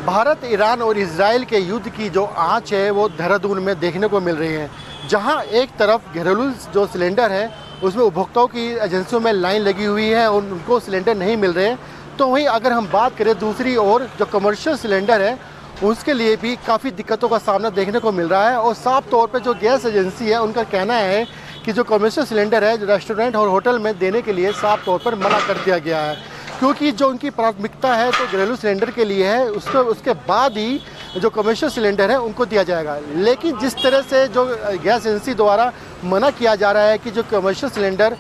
Bharat, Iran और Israel के युद्ध की जो आंच है वो देहरादून में देखने को मिल रही है। जहां एक तरफ घरेलू जो सिलेंडर है उसमें उपभोक्ताओं की एजेंसियों में लाइन लगी हुई है और उनको सिलेंडर नहीं मिल रहे, तो वहीं अगर हम बात करें दूसरी ओर जो कमर्शियल सिलेंडर है उसके लिए भी काफ़ी दिक्कतों का सामना देखने को मिल रहा है। और साफ तौर पर जो गैस एजेंसी है उनका कहना है कि जो कमर्शियल सिलेंडर है रेस्टोरेंट और होटल में देने के लिए साफ तौर पर मना कर दिया गया है, क्योंकि जो उनकी प्राथमिकता है तो घरेलू सिलेंडर के लिए है, उसके बाद ही जो कमर्शियल सिलेंडर है उनको दिया जाएगा। लेकिन जिस तरह से जो गैस एजेंसी द्वारा मना किया जा रहा है कि जो कमर्शियल सिलेंडर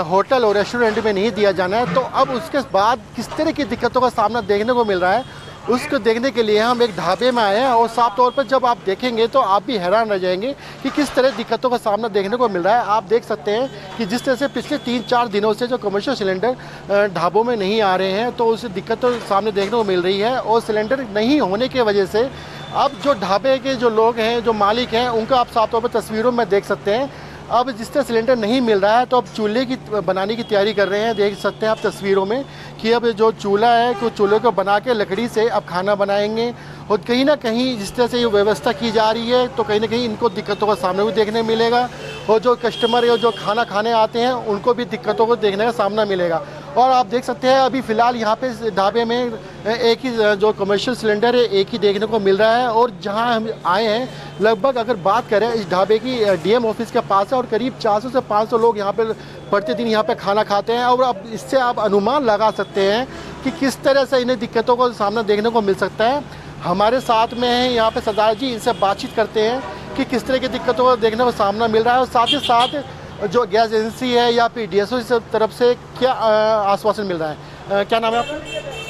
होटल और रेस्टोरेंट में नहीं दिया जाना है, तो अब उसके बाद किस तरह की दिक्कतों का सामना देखने को मिल रहा है उसको देखने के लिए हम एक ढाबे में आए हैं। और साफ तौर पर जब आप देखेंगे तो आप भी हैरान रह जाएंगे कि किस तरह दिक्कतों का सामना देखने को मिल रहा है। आप देख सकते हैं कि जिस तरह से पिछले 3-4 दिनों से जो कमर्शियल सिलेंडर ढाबों में नहीं आ रहे हैं तो उस दिक्कतों सामने देखने को मिल रही है। और सिलेंडर नहीं होने की वजह से अब जो ढाबे के जो लोग हैं, जो मालिक हैं, उनको आप साफ तौर पर तस्वीरों में देख सकते हैं। अब जिस तरह सिलेंडर नहीं मिल रहा है तो अब चूल्हे की बनाने की तैयारी कर रहे हैं। देख सकते हैं आप तस्वीरों में कि अब जो चूल्हा है कुछ चूल्हे को बना के लकड़ी से अब खाना बनाएंगे। और कहीं ना कहीं जिस तरह से ये व्यवस्था की जा रही है तो कहीं ना कहीं इनको दिक्कतों का सामना भी देखने मिलेगा और जो कस्टमर है जो खाना खाने आते हैं उनको भी दिक्कतों को देखने का सामना मिलेगा। और आप देख सकते हैं अभी फ़िलहाल यहाँ पे ढाबे में एक ही जो कमर्शियल सिलेंडर है एक ही देखने को मिल रहा है। और जहाँ हम आए हैं लगभग अगर बात करें इस ढाबे की डीएम ऑफिस के पास है और करीब 400 से 500 लोग यहाँ पे प्रतिदिन यहाँ पे खाना खाते हैं। और अब इससे आप अनुमान लगा सकते हैं कि किस तरह से इन्हें दिक्कतों का सामना देखने को मिल सकता है। हमारे साथ में हैं यहाँ पे सरदार जी, इनसे बातचीत करते हैं कि किस तरह की दिक्कतों का देखने को सामना मिल रहा है और साथ ही साथ जो गैस एजेंसी है या फिर डीएसओ की तरफ से क्या आश्वासन मिल रहा है। क्या नाम है आपका?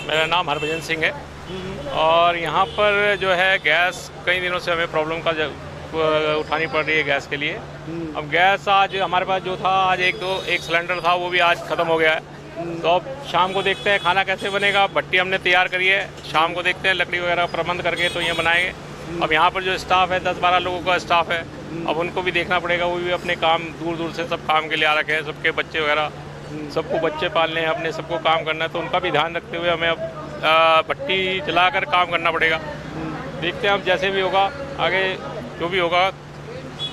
मेरा नाम हरभजन सिंह है। और यहाँ पर जो है गैस कई दिनों से हमें प्रॉब्लम का उठानी पड़ रही है गैस के लिए। अब गैस आज हमारे पास जो था आज एक सिलेंडर था वो भी आज ख़त्म हो गया है। तो अब शाम को देखते हैं खाना कैसे बनेगा। भट्टी हमने तैयार करी है, शाम को देखते हैं लकड़ी वगैरह प्रबंध करके तो ये बनाएंगे। अब यहाँ पर जो स्टाफ है 10-12 लोगों का स्टाफ है, अब उनको भी देखना पड़ेगा। वो भी अपने काम दूर दूर से सब काम के लिए आ रखे हैं, सबके बच्चे वगैरह, सबको बच्चे पालने हैं अपने, सबको काम करना है, तो उनका भी ध्यान रखते हुए हमें अब भट्टी जलाकर काम करना पड़ेगा। देखते हैं अब जैसे भी होगा आगे जो भी होगा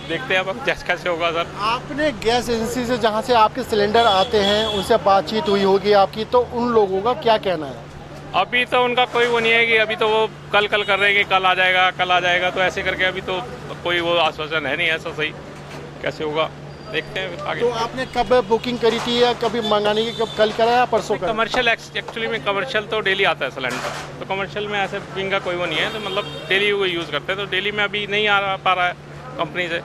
देखते हैं अब जैसे कैसे होगा। सर आपने गैस एजेंसी से जहाँ से आपके सिलेंडर आते हैं उनसे बातचीत हुई होगी आपकी, तो उन लोगों का क्या कहना है? अभी तो उनका कोई वो नहीं है कि अभी तो वो कल कर रहे हैं कि कल आ जाएगा, तो ऐसे करके अभी तो कोई वो आश्वासन है नहीं ऐसा सही कैसे होगा देखते हैं आगे। तो आपने कब बुकिंग करी थी या कभी मंगाने की कब कल करा या परसों का? कमर्शियल एक्चुअली में कमर्शियल तो डेली आता है सिलेंडर, तो कमर्शियल में ऐसे बुकिंग का कोई वो नहीं है, तो मतलब डेली वो यूज़ करते हैं, तो डेली में अभी नहीं आ पा रहा है कंपनी से।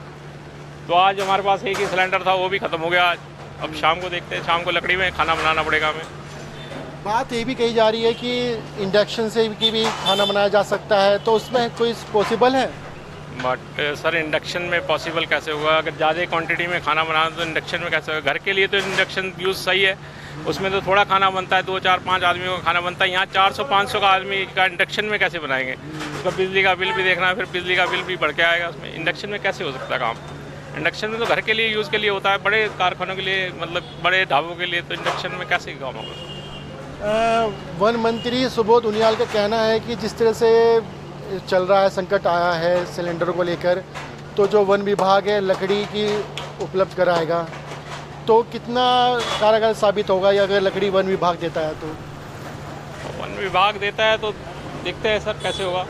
तो आज हमारे पास एक ही सिलेंडर था वो भी ख़त्म हो गया आज। अब शाम को देखते हैं, शाम को लकड़ी में खाना बनाना पड़ेगा हमें। बात ये भी कही जा रही है कि इंडक्शन से भी खाना बनाया जा सकता है, तो उसमें कोई पॉसिबल है? बट सर इंडक्शन में पॉसिबल कैसे होगा? अगर ज़्यादा क्वांटिटी में खाना बनाना तो इंडक्शन में कैसे होगा? घर के लिए तो इंडक्शन यूज़ सही है, उसमें तो थोड़ा खाना बनता है, 2-4-5 आदमियों का खाना बनता है। यहाँ 400-500 का आदमी का इंडक्शन में कैसे बनाएंगे? उसका बिजली का बिल भी देखना है, फिर बिजली का बिल भी बढ़ के आएगा उसमें। इंडक्शन में कैसे हो सकता है काम? इंडक्शन में तो घर के लिए यूज़ के लिए होता है, बड़े कारखानों के लिए, मतलब बड़े ढाबों के लिए, तो इंडक्शन में कैसे काम होगा? वन मंत्री सुबोध उनियाल का कहना है कि जिस तरह से चल रहा है, संकट आया है सिलेंडरों को लेकर, तो जो वन विभाग है लकड़ी की उपलब्ध कराएगा, तो कितना कारगर साबित होगा या अगर लकड़ी वन विभाग देता है तो? वन विभाग देता है तो देखते हैं सर कैसे होगा।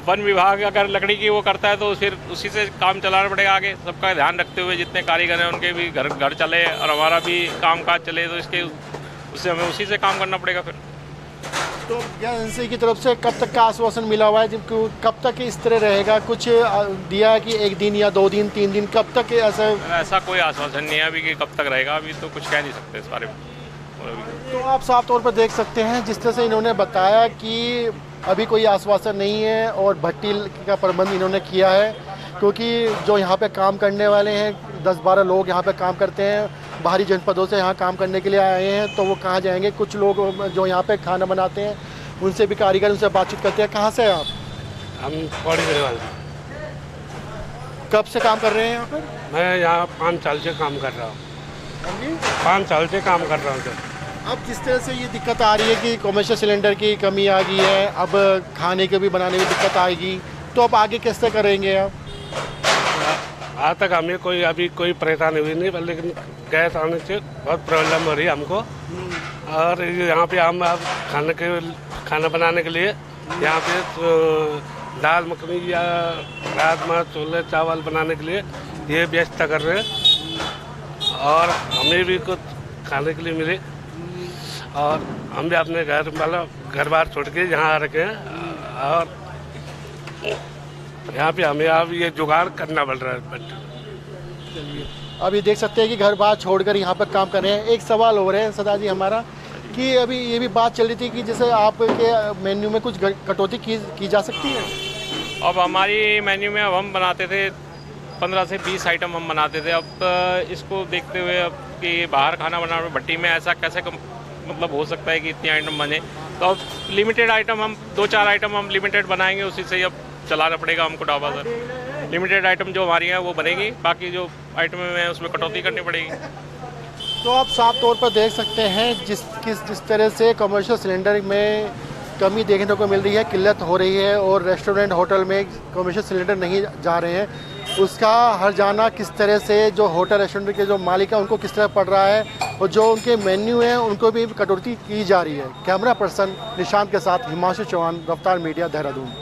वन विभाग अगर लकड़ी की वो करता है तो फिर उसी से काम चलाना पड़ेगा आगे, सबका ध्यान रखते हुए जितने कारीगर हैं उनके भी घर चले और हमारा भी कामकाज चले, तो उससे हमें उसी से काम करना पड़ेगा फिर। तो गैस एजेंसी की तरफ से कब तक का आश्वासन मिला हुआ है, जबकि कब तक इस तरह रहेगा? कुछ दिया है कि 1 दिन या 2 दिन 3 दिन, कब तक ऐसा कोई आश्वासन नहीं है अभी कि कब तक रहेगा, अभी तो कुछ कह नहीं सकते इस बारे में। तो आप साफ तौर पर देख सकते हैं जिस तरह से इन्होंने बताया कि अभी कोई आश्वासन नहीं है और भट्टी का प्रबंध इन्होंने किया है, क्योंकि जो यहाँ पे काम करने वाले हैं 10-12 लोग यहाँ पे काम करते हैं, बाहरी जनपदों से यहाँ काम करने के लिए आए हैं, तो वो कहाँ जाएंगे? कुछ लोग जो यहाँ पे खाना बनाते हैं उनसे भी कारीगर उनसे बातचीत करते हैं। कहाँ से हैं आप? हम पौड़ी गढ़वाल। कब से काम कर रहे हैं यहाँ पर? मैं यहाँ 5 साल से काम कर रहा हूँ। 5 साल से काम कर रहा हूँ सर। अब जिस तरह से ये दिक्कत आ रही है कि कमर्शियल सिलेंडर की कमी आ गई है, अब खाने के भी बनाने में दिक्कत आएगी, तो अब आगे कैसे करेंगे आप? आज तक हमें अभी कोई परेशानी हुई नहीं, लेकिन गैस आने से बहुत प्रॉब्लम हो रही है हमको। और यहाँ पे हम अब खाना बनाने के लिए यहाँ पे दाल मखनी या राजमा छोले चावल बनाने के लिए ये व्यवस्था कर रहे हैं, और हमें भी कुछ खाने के लिए मिले, और हम भी अपने घर बार छोड़ के यहाँ आ रखे हैं, और यहाँ पे हमें अब ये जुगाड़ करना पड़ रहा है। अब ये देख सकते हैं कि घर बार छोड़कर यहाँ पर काम कर रहे हैं। एक सवाल हो रहा है सदा जी हमारा, कि अभी ये भी बात चल रही थी कि जैसे आपके मेन्यू में कुछ कटौती की जा सकती है। अब हमारी मेन्यू में अब हम बनाते थे 15 से 20 आइटम हम बनाते थे। अब इसको देखते हुए अब कि बाहर खाना बनाना भट्टी में ऐसा कैसे मतलब हो सकता है कि इतने आइटम बने, तो अब लिमिटेड आइटम हम 2-4 आइटम हम लिमिटेड बनाएंगे, उसी से अब चलाना पड़ेगा हमको ढाबा सर। लिमिटेड आइटम जो हमारी हैं वो बनेगी, बाकी जो आइटम है उसमें कटौती करनी पड़ेगी। तो आप साफ तौर पर देख सकते हैं जिस तरह से कमर्शियल सिलेंडर में कमी देखने को मिल रही है, किल्लत हो रही है, और रेस्टोरेंट होटल में कमर्शियल सिलेंडर नहीं जा रहे हैं, उसका हर जाना किस तरह से जो होटल रेस्टोरेंट के जो मालिक हैं उनको किस तरह पड़ रहा है, और जो उनके मेन्यू हैं उनको भी कटौती की जा रही है। कैमरा पर्सन निशांत के साथ हिमांशु चौहान, रफ्तार मीडिया, देहरादून।